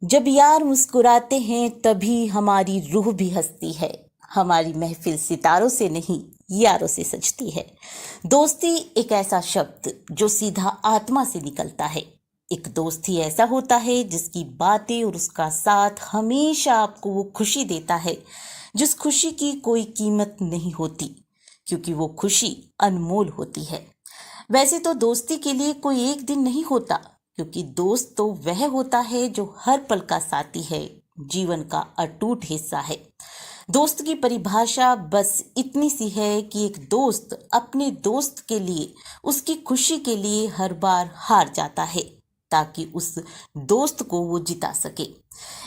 जब यार मुस्कुराते हैं तभी हमारी रूह भी हंसती है। हमारी महफिल सितारों से नहीं, यारों से सजती है। दोस्ती एक ऐसा शब्द जो सीधा आत्मा से निकलता है। एक दोस्त ही ऐसा होता है जिसकी बातें और उसका साथ हमेशा आपको वो खुशी देता है जिस खुशी की कोई कीमत नहीं होती, क्योंकि वो खुशी अनमोल होती है। वैसे तो दोस्ती के लिए कोई एक दिन नहीं होता, क्योंकि दोस्त तो वह होता है जो हर पल का साथी है, जीवन का अटूट हिस्सा है। दोस्त की परिभाषा बस इतनी सी है कि एक दोस्त अपने दोस्त के लिए, उसकी खुशी के लिए हर बार हार जाता है ताकि उस दोस्त को वो जिता सके।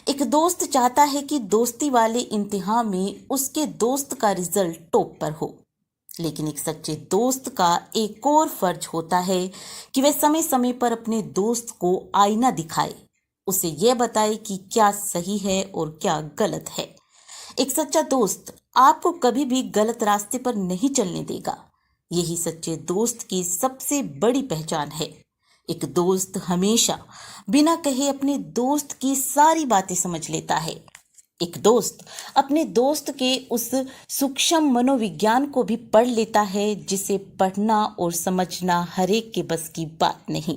एक दोस्त चाहता है कि दोस्ती वाले इम्तिहान में उसके दोस्त का रिजल्ट टॉप पर हो, लेकिन एक सच्चे दोस्त का एक और फर्ज होता है कि वह समय समय पर अपने दोस्त को आईना दिखाए, उसे यह बताए कि क्या सही है और क्या गलत है। एक सच्चा दोस्त आपको कभी भी गलत रास्ते पर नहीं चलने देगा। यही सच्चे दोस्त की सबसे बड़ी पहचान है। एक दोस्त हमेशा बिना कहे अपने दोस्त की सारी बातें समझ लेता है। एक दोस्त अपने दोस्त के उस सूक्ष्म मनोविज्ञान को भी पढ़ लेता है जिसे पढ़ना और समझना हर एक के बस की बात नहीं।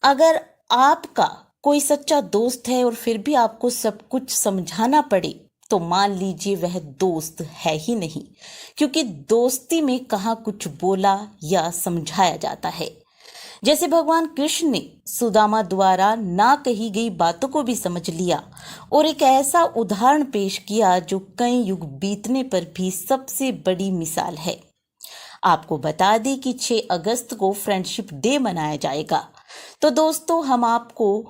अगर आपका कोई सच्चा दोस्त है और फिर भी आपको सब कुछ समझाना पड़े, तो मान लीजिए वह दोस्त है ही नहीं, क्योंकि दोस्ती में कहाँ कुछ बोला या समझाया जाता है। जैसे भगवान कृष्ण ने सुदामा द्वारा ना कही गई बातों को भी समझ लिया और एक ऐसा उदाहरण पेश किया जो कई युग बीतने पर भी सबसे बड़ी मिसाल है। आपको बता दें कि 6 अगस्त को फ्रेंडशिप डे मनाया जाएगा। तो दोस्तों, हम आपको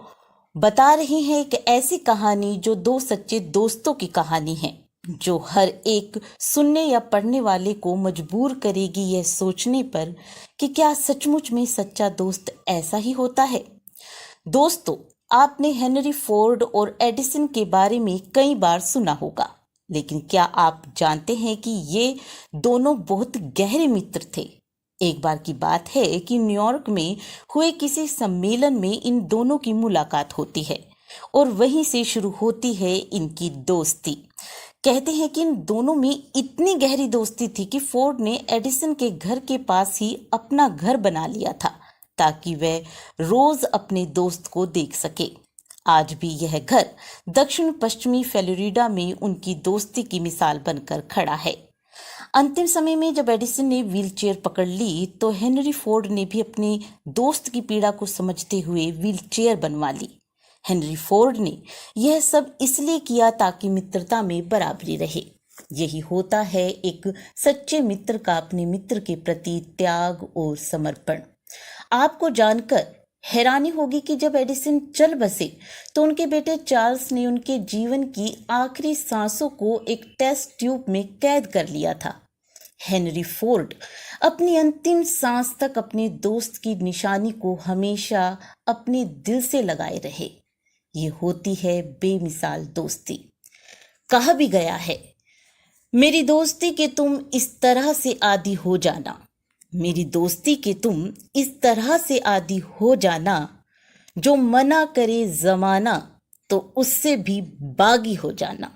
बता रहे हैं एक ऐसी कहानी जो 2 सच्चे दोस्तों की कहानी है, जो हर एक सुनने या पढ़ने वाले को मजबूर करेगी यह सोचने पर कि क्या सचमुच में सच्चा दोस्त ऐसा ही होता है। दोस्तों, आपने हेनरी फोर्ड और एडिसन के बारे में कई बार सुना होगा, लेकिन क्या आप जानते हैं कि ये दोनों बहुत गहरे मित्र थे। एक बार की बात है कि न्यूयॉर्क में हुए किसी सम्मेलन में इन दोनों की मुलाकात होती है और वहीं से शुरू होती है इनकी दोस्ती। कहते हैं कि इन दोनों में इतनी गहरी दोस्ती थी कि फोर्ड ने एडिसन के घर के पास ही अपना घर बना लिया था ताकि वह रोज अपने दोस्त को देख सके। आज भी यह घर दक्षिण पश्चिमी फ्लोरिडा में उनकी दोस्ती की मिसाल बनकर खड़ा है। अंतिम समय में जब एडिसन ने व्हीलचेयर पकड़ ली, तो हेनरी फोर्ड ने भी अपने दोस्त की पीड़ा को समझते हुए व्हीलचेयर बनवा ली। हेनरी फोर्ड ने यह सब इसलिए किया ताकि मित्रता में बराबरी रहे। यही होता है एक सच्चे मित्र का अपने मित्र के प्रति त्याग और समर्पण। आपको जानकर हैरानी होगी कि जब एडिसन चल बसे तो उनके बेटे चार्ल्स ने उनके जीवन की आखिरी सांसों को एक टेस्ट ट्यूब में कैद कर लिया था। हेनरी फोर्ड अपनी अंतिम सांस तक अपने दोस्त की निशानी को हमेशा अपने दिल से लगाए रहे। ये होती है बेमिसाल दोस्ती। कहा भी गया है, मेरी दोस्ती के तुम इस तरह से आदी हो जाना, मेरी दोस्ती के तुम इस तरह से आदी हो जाना, जो मना करे जमाना तो उससे भी बागी हो जाना।